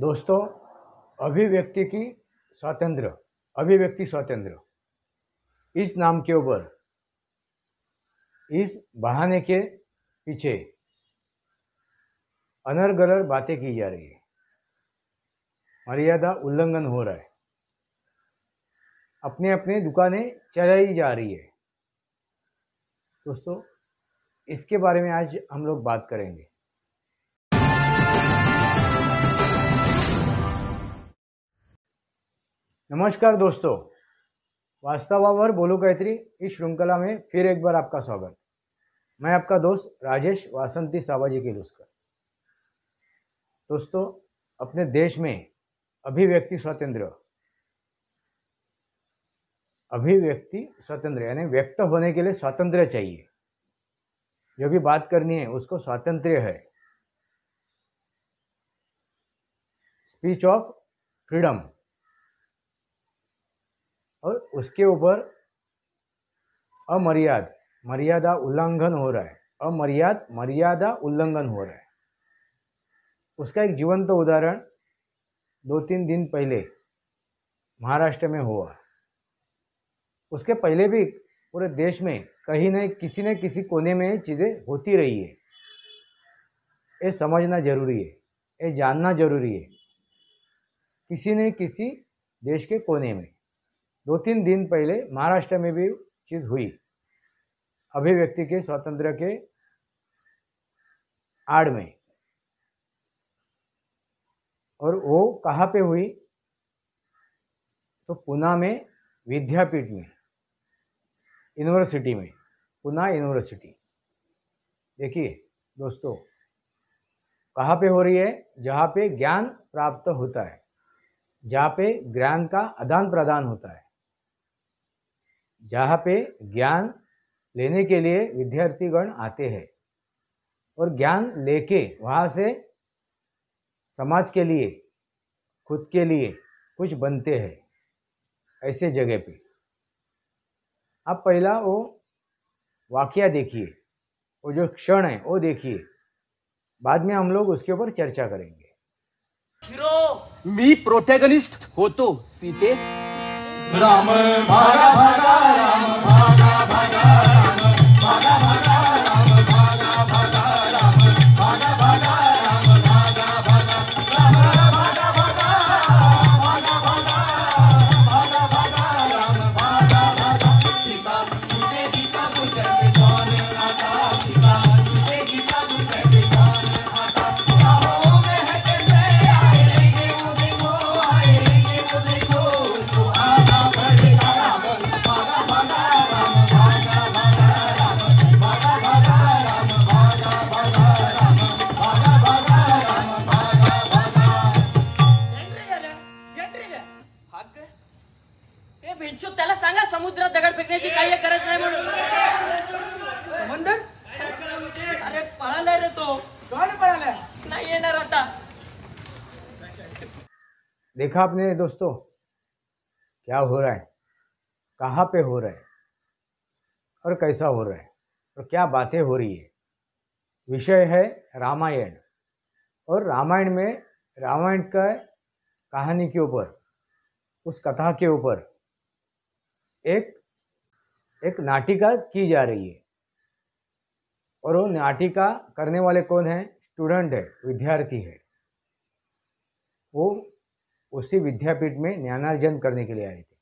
दोस्तों, अभिव्यक्ति की अभिव्यक्ति स्वातंत्र्य इस नाम के ऊपर, इस बहाने के पीछे अनर्गल बातें की जा रही है। मर्यादा उल्लंघन हो रहा है, अपने अपने दुकानें चलाई जा रही है। दोस्तों, इसके बारे में आज हम लोग बात करेंगे। नमस्कार दोस्तों, वास्तवावर बोलू काहीतरी इस श्रृंखला में फिर एक बार आपका स्वागत। मैं आपका दोस्त राजेश वासंती साबाजी किलुस्कर। दोस्तों, अपने देश में अभिव्यक्ति स्वातंत्र्य यानी व्यक्त होने के लिए स्वातंत्र्य चाहिए। जो भी बात करनी है उसको स्वातंत्र्य है। Speech of freedom. और उसके ऊपर मर्यादा उल्लंघन हो रहा है। मर्यादा उल्लंघन हो रहा है। उसका एक जीवंत उदाहरण 2-3 दिन पहले महाराष्ट्र में हुआ। उसके पहले भी पूरे देश में कहीं न किसी कोने में चीज़ें होती रही है। ये समझना जरूरी है, ये जानना जरूरी है। किसी न किसी देश के कोने में 2-3 दिन पहले महाराष्ट्र में भी चीज़ हुई, अभिव्यक्ति के स्वातंत्र्य के आड़ में। और वो कहाँ पे हुई? तो पुणे में विद्यापीठ में, यूनिवर्सिटी में, पुणे यूनिवर्सिटी। देखिए दोस्तों, कहाँ पे हो रही है? जहाँ पे ज्ञान प्राप्त होता है, जहाँ पे ज्ञान का आदान प्रदान होता है, जहाँ पे ज्ञान लेने के लिए विद्यार्थीगण आते हैं और ज्ञान लेके वहाँ से समाज के लिए, खुद के लिए कुछ बनते हैं। ऐसे जगह पे आप पहला वो वाकया देखिए, वो जो क्षण है वो देखिए, बाद में हम लोग उसके ऊपर चर्चा करेंगे। हिरो मी प्रोटॅगनिस्ट होतो सीते। राम भागा भागा राम भागा भागा राम भागा भागा राम भागा भागा राम भागा भागा राम भागा भागा राम भागा भागा भागा भागा भागा राम भागा भागा। सीता तुझे गीता गुजर के कौन आता? सीता तुझे गीता गुजर के कौन आता? राहों में है कैसे आएंगे वो देखो, आएंगे वो देखो, तो आगा बढ़ेगा राम भागा भागा राम भागा भागा राम भागा भागा राम भागा भागा राम भागा भागा राम भागा भागा। हाक ते भेंचो त्याला सांगा समुद्रात दगड फेकण्याची काही गरज नाही म्हणून। समंदर अरे पळालाय रे तो। कौन पळालाय? नाही येणार आता। देखा आपने दोस्तों, क्या हो रहा है, कहाँ पे हो रहा है और कैसा हो रहा है और क्या बातें हो रही है। विषय है रामायण। और रामायण में रामायण का कहानी के ऊपर, उस कथा के ऊपर एक नाटिका की जा रही है। और वो नाटिका करने वाले कौन है? स्टूडेंट है, विद्यार्थी है। वो उसी विद्यापीठ में ज्ञानार्जन करने के लिए आए थे।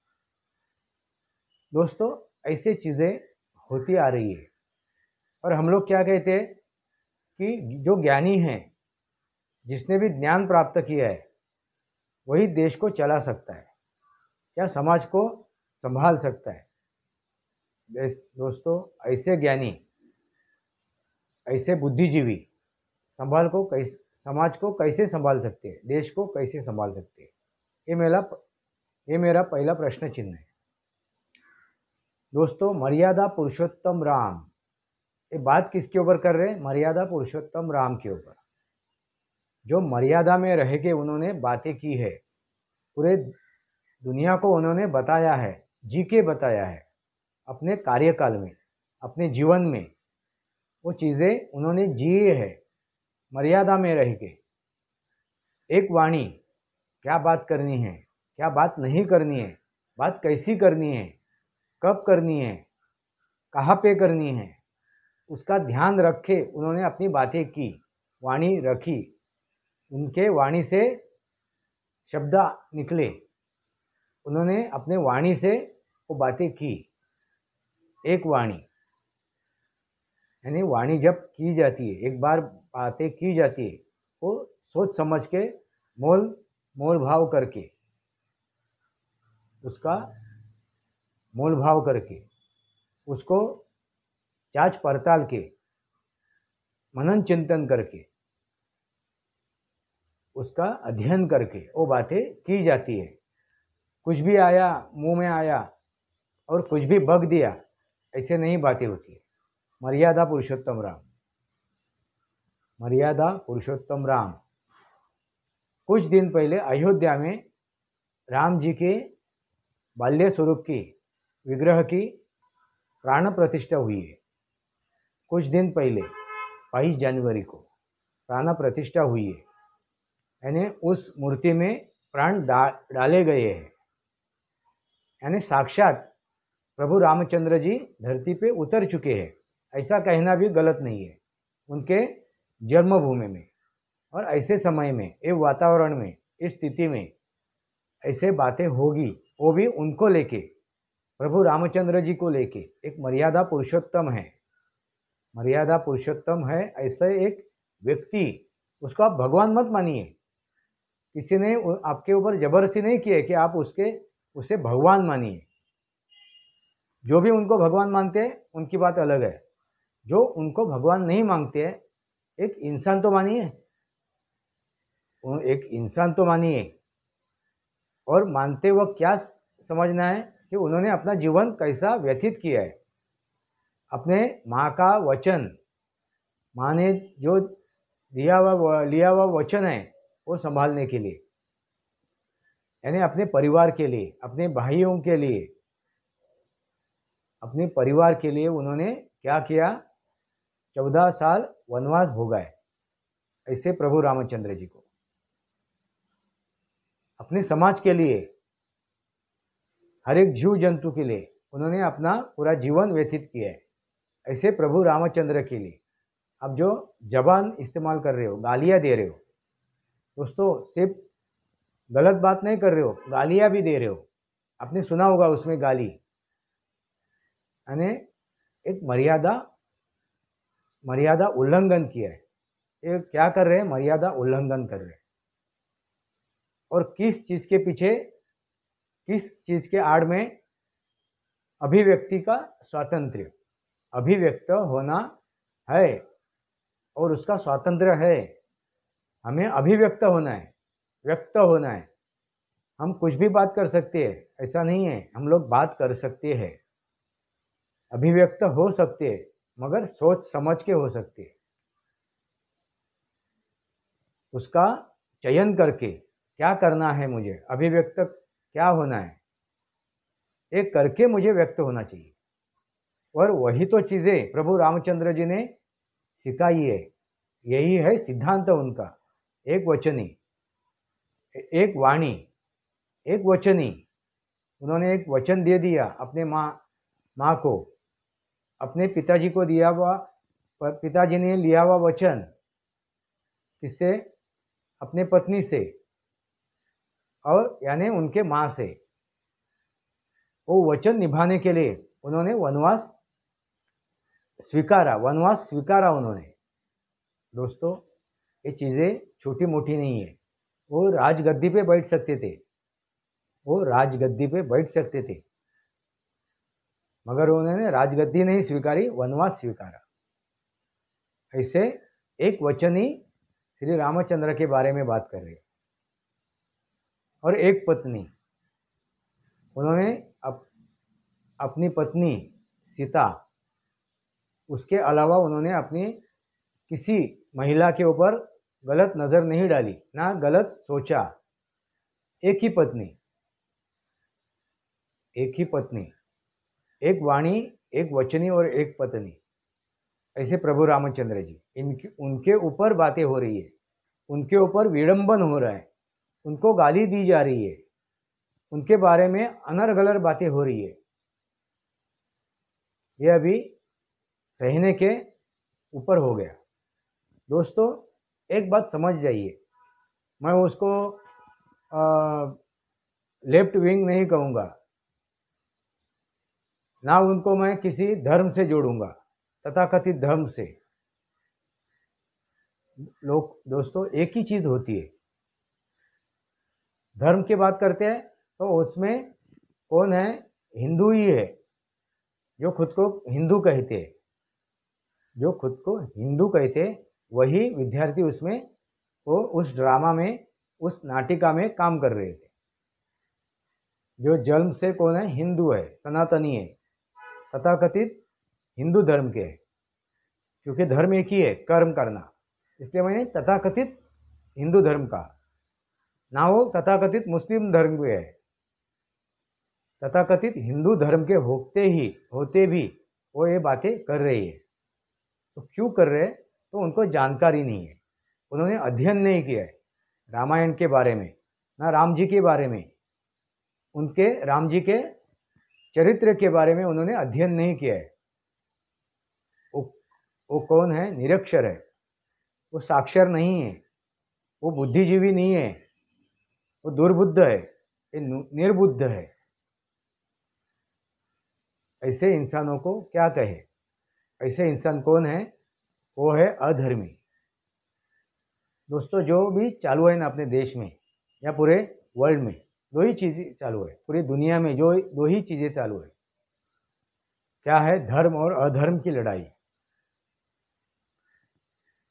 दोस्तों, ऐसे चीज़ें होती आ रही है। और हम लोग क्या कहते हैं कि जो ज्ञानी है, जिसने भी ज्ञान प्राप्त किया है, वही देश को चला सकता है या समाज को संभाल सकता है। दोस्तों, ऐसे ज्ञानी, ऐसे बुद्धिजीवी समाज को कैसे संभाल सकते हैं, देश को कैसे संभाल सकते हैं? ये मेरा पहला प्रश्न चिन्ह है। दोस्तों, मर्यादा पुरुषोत्तम राम, ये बात किसके ऊपर कर रहे हैं? मर्यादा पुरुषोत्तम राम के ऊपर। जो मर्यादा में रह के उन्होंने बातें की है, पूरे दुनिया को उन्होंने बताया है, जी के बताया है। अपने कार्यकाल में, अपने जीवन में वो चीज़ें उन्होंने जी है, मर्यादा में रह के। एक वाणी क्या बात करनी है, क्या बात नहीं करनी है, बात कैसी करनी है, कब करनी है, कहाँ पे करनी है, उसका ध्यान रखे उन्होंने अपनी बातें की, वाणी रखी, उनके वाणी से शब्द निकले, उन्होंने अपने वाणी से वो बातें की। एक वाणी यानी वाणी जब की जाती है, एक बार बातें की जाती है, वो सोच समझ के मोल भाव करके, उसका मोल भाव करके, उसको जांच पड़ताल के, मनन चिंतन करके, उसका अध्ययन करके वो बातें की जाती है। कुछ भी आया मुंह में आया और कुछ भी बक दिया, ऐसे नहीं बातें होती है। मर्यादा पुरुषोत्तम राम, मर्यादा पुरुषोत्तम राम। कुछ दिन पहले अयोध्या में राम जी के बाल्य स्वरूप की विग्रह की प्राण प्रतिष्ठा हुई है। कुछ दिन पहले 22 जनवरी को प्राण प्रतिष्ठा हुई है, यानी उस मूर्ति में प्राण डाले गए हैं। यानी साक्षात प्रभु रामचंद्र जी धरती पे उतर चुके हैं, ऐसा कहना भी गलत नहीं है। उनके जन्मभूमि में और ऐसे समय में, ये वातावरण में, इस स्थिति में ऐसे बातें होगी, वो भी उनको लेके, प्रभु रामचंद्र जी को लेके। एक मर्यादा पुरुषोत्तम है, मर्यादा पुरुषोत्तम है ऐसे एक व्यक्ति, उसको आप भगवान मत मानिए। किसी ने आपके ऊपर जबरदस्ती नहीं की है कि आप उसे भगवान मानिए। जो भी उनको भगवान मानते हैं उनकी बात अलग है। जो उनको भगवान नहीं मांगते हैं, एक इंसान तो मानिए, एक इंसान तो मानिए। और मानते वक्त क्या समझना है कि उन्होंने अपना जीवन कैसा व्यतीत किया है। अपने माँ का वचन, माँ ने जो लिया हुआ वचन है वो संभालने के लिए, यानी अपने परिवार के लिए, अपने भाइयों के लिए, अपने परिवार के लिए उन्होंने क्या किया? 14 साल वनवास भोगाए। ऐसे प्रभु रामचंद्र जी को अपने समाज के लिए, हर एक जीव जंतु के लिए उन्होंने अपना पूरा जीवन व्यतीत किया है। ऐसे प्रभु रामचंद्र के लिए आप जो जबान इस्तेमाल कर रहे हो, गालियाँ दे रहे हो, दोस्तों सिर्फ गलत बात नहीं कर रहे हो, गालियाँ भी दे रहे हो। आपने सुना होगा उसमें गाली, यानी एक मर्यादा उल्लंघन किया है। ये क्या कर रहे हैं? मर्यादा उल्लंघन कर रहे हैं। और किस चीज़ के पीछे, किस चीज़ के आड़ में? अभिव्यक्ति का स्वातंत्र्य, अभिव्यक्त होना है और उसका स्वातंत्र्य है। हमें अभिव्यक्त होना है, व्यक्त होना है। हम कुछ भी बात कर सकते हैं, ऐसा नहीं है। हम लोग बात कर सकते हैं, अभिव्यक्त हो सकते हैं, मगर सोच समझ के हो सकते हैं। उसका चयन करके क्या करना है, मुझे अभिव्यक्त क्या होना है, एक करके मुझे व्यक्त होना चाहिए। और वही तो चीज़ें प्रभु रामचंद्र जी ने सिखाई है। यही है सिद्धांत उनका। एक वचनी, एक वाणी, एक वचनी। उन्होंने एक वचन दे दिया अपने माँ को, अपने पिताजी को दिया हुआ, पिताजी ने लिया हुआ वचन किससे? अपने पत्नी से, और यानी उनके माँ से। वो वचन निभाने के लिए उन्होंने वनवास स्वीकारा उन्होंने। दोस्तों ये चीज़ें छोटी मोटी नहीं है। वो राजगद्दी पे बैठ सकते थे, वो राजगद्दी पे बैठ सकते थे, मगर उन्होंने राजगद्दी नहीं स्वीकारी, वनवास स्वीकारा। ऐसे एक वचनी श्री रामचंद्र के बारे में बात कर रहे हैं। और एक पत्नी, उन्होंने अपनी पत्नी सीता, उसके अलावा उन्होंने अपनी किसी महिला के ऊपर गलत नज़र नहीं डाली, ना गलत सोचा। एक ही पत्नी, एक वाणी, एक वचनी और एक पत्नी। ऐसे प्रभु रामचंद्र जी, उनके ऊपर बातें हो रही है, उनके ऊपर विडंबन हो रहा है। उनको गाली दी जा रही है, उनके बारे में अनर्गलर बातें हो रही है। ये अभी सहने के ऊपर हो गया। दोस्तों, एक बात समझ जाइए, मैं उसको लेफ्ट विंग नहीं कहूँगा, ना उनको मैं किसी धर्म से जोड़ूंगा, तथाकथित धर्म से। लोग दोस्तों, एक ही चीज़ होती है, धर्म की बात करते हैं तो उसमें कौन है? हिंदू ही है, जो खुद को हिंदू कहते हैं, जो खुद को हिंदू कहते हैं वही विद्यार्थी उसमें वो उस ड्रामा में, उस नाटिका में काम कर रहे थे। जो जन्म से कौन है? हिंदू है, सनातनी है, तथाकथित हिंदू धर्म के है, क्योंकि धर्म एक ही है, कर्म करना, इसलिए मैंने तथाकथित हिंदू धर्म कहा। ना वो तथाकथित मुस्लिम धर्म के है, तथाकथित हिंदू धर्म के होते भी वो ये बातें कर रही है। तो क्यों कर रहे हैं? तो उनको जानकारी नहीं है, उन्होंने अध्ययन नहीं किया है रामायण के बारे में, ना राम जी के बारे में, उनके राम जी के चरित्र के बारे में उन्होंने अध्ययन नहीं किया है। वो कौन है? निरक्षर है, वो साक्षर नहीं है, वो बुद्धिजीवी नहीं है, वो दुर्बुद्ध है, ये निर्बुद्ध है। ऐसे इंसानों को क्या कहे? ऐसे इंसान कौन है? वो है अधर्मी। दोस्तों, जो भी चालू है ना अपने देश में या पूरे वर्ल्ड में, दो ही चीज़ें चालू है, पूरी दुनिया में जो दो ही चीज़ें चालू है। क्या है? धर्म और अधर्म की लड़ाई।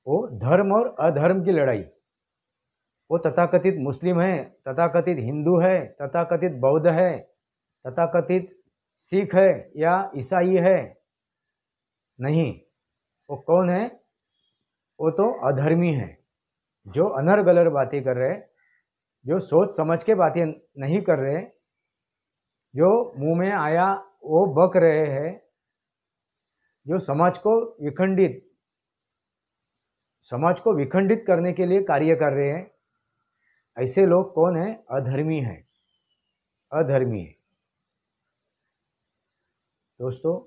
वो धर्म और अधर्म की लड़ाई। वो तथाकथित मुस्लिम है, तथाकथित हिंदू है, तथाकथित बौद्ध है, तथाकथित सिख है या ईसाई है, नहीं, वो कौन है? वो तो अधर्मी है, जो अनर्गलर बातें कर रहे हैं, जो सोच समझ के बातें नहीं कर रहे, जो मुंह में आया वो बक रहे हैं, जो समाज को विखंडित करने के लिए कार्य कर रहे हैं, ऐसे लोग कौन है? अधर्मी है, अधर्मी है। दोस्तों,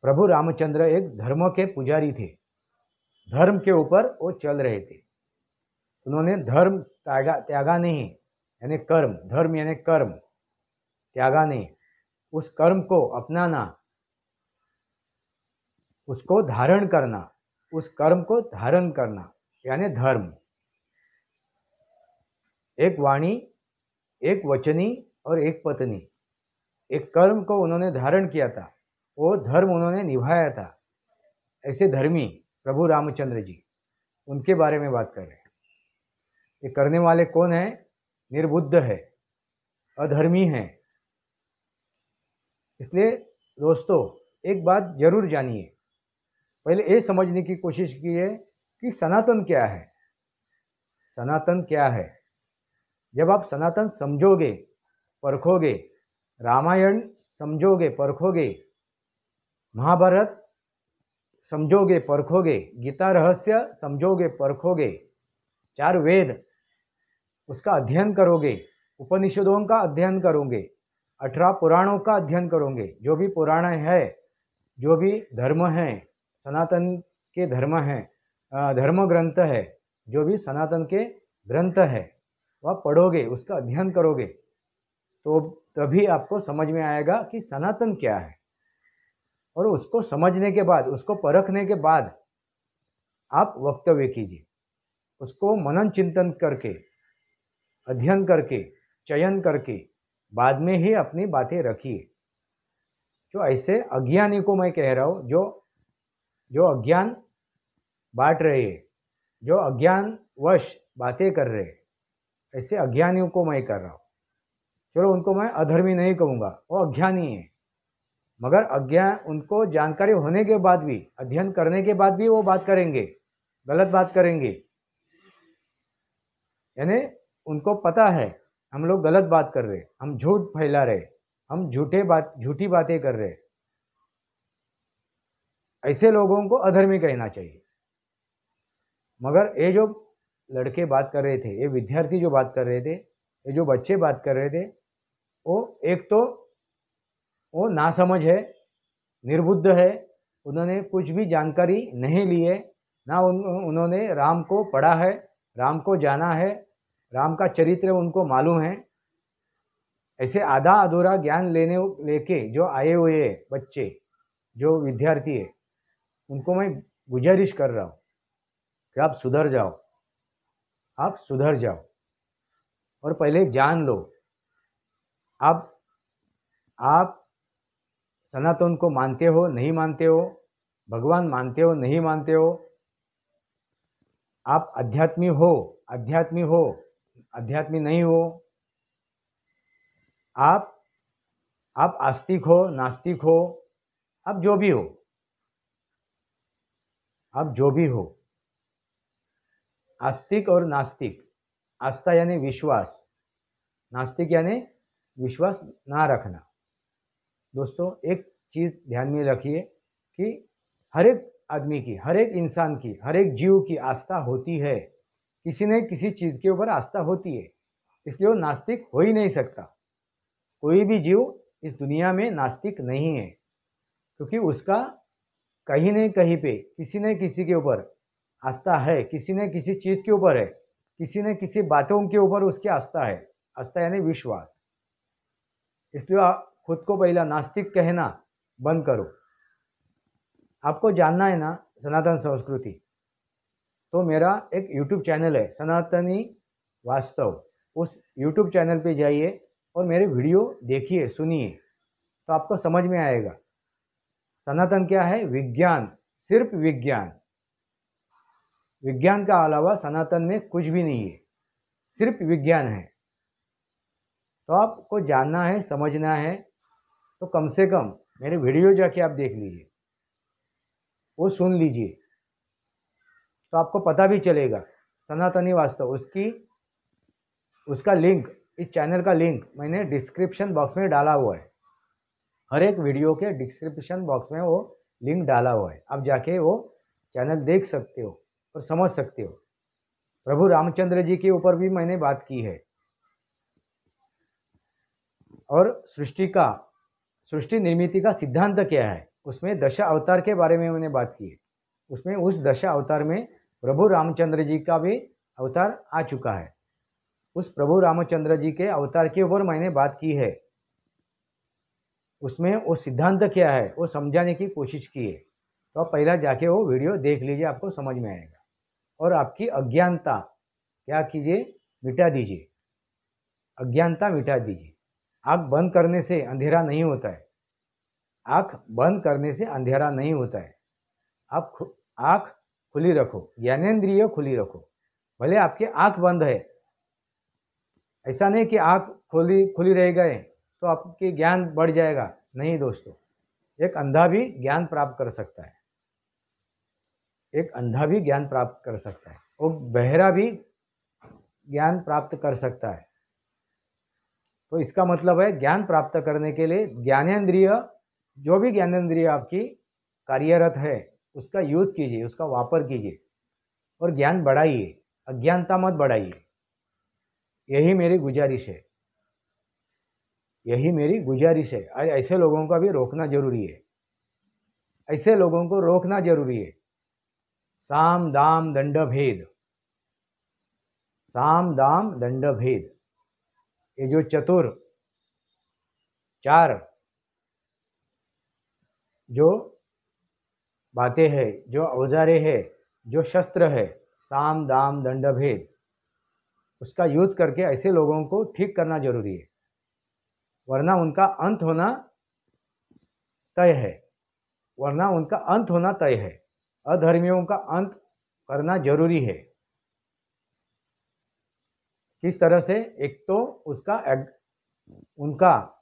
प्रभु रामचंद्र एक धर्म के पुजारी थे, धर्म के ऊपर वो चल रहे थे। उन्होंने धर्म त्यागा नहीं, यानी कर्म, धर्म यानी कर्म, त्यागा नहीं, उस कर्म को अपनाना, उसको धारण करना, उस कर्म को धारण करना यानी धर्म। एक वाणी, एक वचनी और एक पत्नी, एक कर्म को उन्होंने धारण किया था, वो धर्म उन्होंने निभाया था। ऐसे धर्मी प्रभु रामचंद्र जी, उनके बारे में बात कर रहे हैं। ये करने वाले कौन है? निर्बुद्ध है, अधर्मी है। इसलिए दोस्तों, एक बात जरूर जानिए, पहले ये समझने की कोशिश कीजिए कि सनातन क्या है। सनातन क्या है? जब आप सनातन समझोगे, परखोगे, रामायण समझोगे, परखोगे, महाभारत समझोगे, परखोगे, गीता रहस्य समझोगे, परखोगे, 4 वेद उसका अध्ययन करोगे, उपनिषदों का अध्ययन करोगे, 18 पुराणों का अध्ययन करोगे, जो भी पुराण है, जो भी धर्म है, सनातन के धर्म है, धर्म ग्रंथ है, जो भी सनातन के ग्रंथ है, वह पढ़ोगे, उसका अध्ययन करोगे, तो तभी आपको समझ में आएगा कि सनातन क्या है। और उसको समझने के बाद, उसको परखने के बाद आप वक्तव्य कीजिए, उसको मनन चिंतन करके, अध्ययन करके, चयन करके, बाद में ही अपनी बातें रखिए। जो ऐसे अज्ञानी को मैं कह रहा हूँ, जो अज्ञान बांट रहे हैं, जो अज्ञानवश बातें कर रहे हैं, ऐसे अज्ञानियों को मैं कर रहा हूँ। चलो, उनको मैं अधर्मी नहीं कहूँगा, वो अज्ञानी है, मगर अज्ञान, उनको जानकारी होने के बाद भी, अध्ययन करने के बाद भी वो बात करेंगे, गलत बात करेंगे। यानी उनको पता है हम लोग गलत बात कर रहे, हम झूठ फैला रहे, हम झूठी बातें कर रहे। ऐसे लोगों को अधर्मी कहना चाहिए। मगर ये जो लड़के बात कर रहे थे, ये विद्यार्थी जो बात कर रहे थे, ये जो बच्चे बात कर रहे थे, वो एक तो वो नासमझ है, निर्बुद्ध है, उन्होंने कुछ भी जानकारी नहीं ली है, ना उन्होंने राम को पढ़ा है, राम को जाना है, राम का चरित्र उनको मालूम है। ऐसे आधा अधूरा ज्ञान लेके जो आए हुए बच्चे, जो विद्यार्थी है, उनको मैं गुजारिश कर रहा हूँ कि आप सुधर जाओ, आप सुधर जाओ और पहले जान लो आप सनातन को मानते हो नहीं मानते हो, भगवान मानते हो नहीं मानते हो, आप अध्यात्मी हो अध्यात्मी नहीं हो, आप आस्तिक हो नास्तिक हो, आप जो भी हो, आस्तिक और नास्तिक, आस्था यानी विश्वास, नास्तिक यानी विश्वास ना रखना। दोस्तों एक चीज़ ध्यान में रखिए कि हर एक आदमी की, हर एक इंसान की, हर एक जीव की आस्था होती है, किसी न किसी चीज़ के ऊपर आस्था होती है, इसलिए वो नास्तिक हो ही नहीं सकता। कोई भी जीव इस दुनिया में नास्तिक नहीं है, क्योंकि उसका कहीं न कहीं पे किसी न किसी के ऊपर आस्था है, किसी न किसी चीज़ के ऊपर है, किसी न किसी बातों के ऊपर उसकी आस्था है। आस्था यानी विश्वास। इसलिए आप खुद को पहला नास्तिक कहना बंद करो। आपको जानना है ना सनातन संस्कृति, तो मेरा एक यूट्यूब चैनल है सनातनी वास्तव, उस यूट्यूब चैनल पे जाइए और मेरे वीडियो देखिए, सुनिए, तो आपको समझ में आएगा सनातन क्या है। विज्ञान, सिर्फ विज्ञान, विज्ञान का अलावा सनातन में कुछ भी नहीं है, सिर्फ विज्ञान है। तो आपको जानना है, समझना है, तो कम से कम मेरे वीडियो जाके आप देख लीजिए, वो सुन लीजिए, तो आपको पता भी चलेगा सनातनी वास्तव। उसका लिंक, इस चैनल का लिंक मैंने डिस्क्रिप्शन बॉक्स में डाला हुआ है। हर एक वीडियो के डिस्क्रिप्शन बॉक्स में वो लिंक डाला हुआ है, आप जाके वो चैनल देख सकते हो और समझ सकते हो। प्रभु रामचंद्र जी के ऊपर भी मैंने बात की है, और सृष्टि निर्मिति का सिद्धांत क्या है, उसमें दशा अवतार के बारे में मैंने बात की है। उसमें उस दशा अवतार में प्रभु रामचंद्र जी का भी अवतार आ चुका है। उस प्रभु रामचंद्र जी के अवतार के ऊपर मैंने बात की है, उसमें वो सिद्धांत क्या है वो समझाने की कोशिश की है। तो आप पहला जाके वो वीडियो देख लीजिए, आपको समझ में आएगा। और आपकी अज्ञानता क्या कीजिए, मिटा दीजिए, अज्ञानता मिटा दीजिए। आँख बंद करने से अंधेरा नहीं होता है, आँख बंद करने से अंधेरा नहीं होता है। आप आँख खुली रखो, ज्ञानेंद्रिय खुली रखो, भले आपकी आँख बंद है, ऐसा नहीं कि आँख खुली रह गए तो आपके ज्ञान बढ़ जाएगा, नहीं दोस्तों। एक अंधा भी ज्ञान प्राप्त कर सकता है, एक अंधा भी ज्ञान प्राप्त कर सकता है, और बहरा भी ज्ञान प्राप्त कर सकता है। तो इसका मतलब है ज्ञान प्राप्त करने के लिए ज्ञानेंद्रिय, जो भी ज्ञानेंद्रिय आपकी कार्यरत है उसका यूज कीजिए, उसका वापर कीजिए और ज्ञान बढ़ाइए, अज्ञानता मत बढ़ाइए। यही मेरी गुजारिश है, यही मेरी गुजारिश है। आज ऐसे लोगों का भी रोकना जरूरी है, ऐसे लोगों को रोकना जरूरी है। साम दाम दंड भेद, साम दाम दंड भेद, ये जो चार जो बातें हैं, जो औजारे हैं, जो शस्त्र है, साम दाम दंड भेद, उसका यूज करके ऐसे लोगों को ठीक करना जरूरी है, वरना उनका अंत होना तय है, वरना उनका अंत होना तय है। अधर्मियों का अंत करना जरूरी है। किस तरह से, एक तो उनका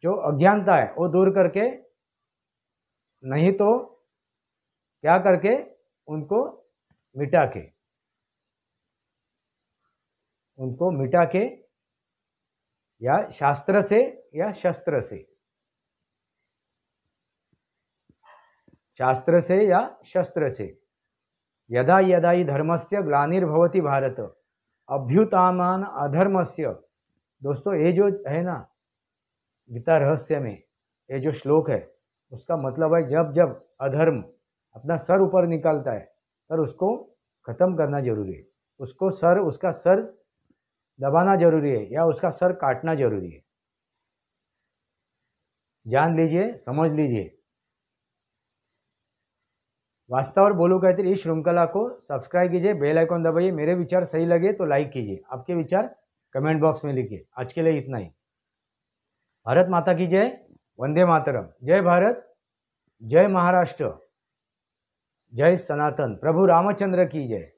जो अज्ञानता है वो दूर करके, नहीं तो क्या करके, उनको मिटा के या शास्त्र से या शस्त्र से, शास्त्र से या शस्त्र से यदा यदा हि धर्मस्य ग्लानिर्भवति भारत अभ्युत्थानात् अधर्मस्य। दोस्तों ये जो है ना गीता रहस्य में ये जो श्लोक है उसका मतलब है जब जब अधर्म अपना सर ऊपर निकालता है पर उसको ख़त्म करना जरूरी है, उसका सर दबाना जरूरी है या उसका सर काटना जरूरी है। जान लीजिए, समझ लीजिए। वास्तव और बोलो काहीतरी इस श्रृंखला को सब्सक्राइब कीजिए, बेल आइकॉन दबाइए। मेरे विचार सही लगे तो लाइक कीजिए, आपके विचार कमेंट बॉक्स में लिखिए। आज के लिए इतना ही। भारत माता की जय, वंदे मातरम। जय भारत, जय महाराष्ट्र, जय सनातन, प्रभु रामचंद्र की जय।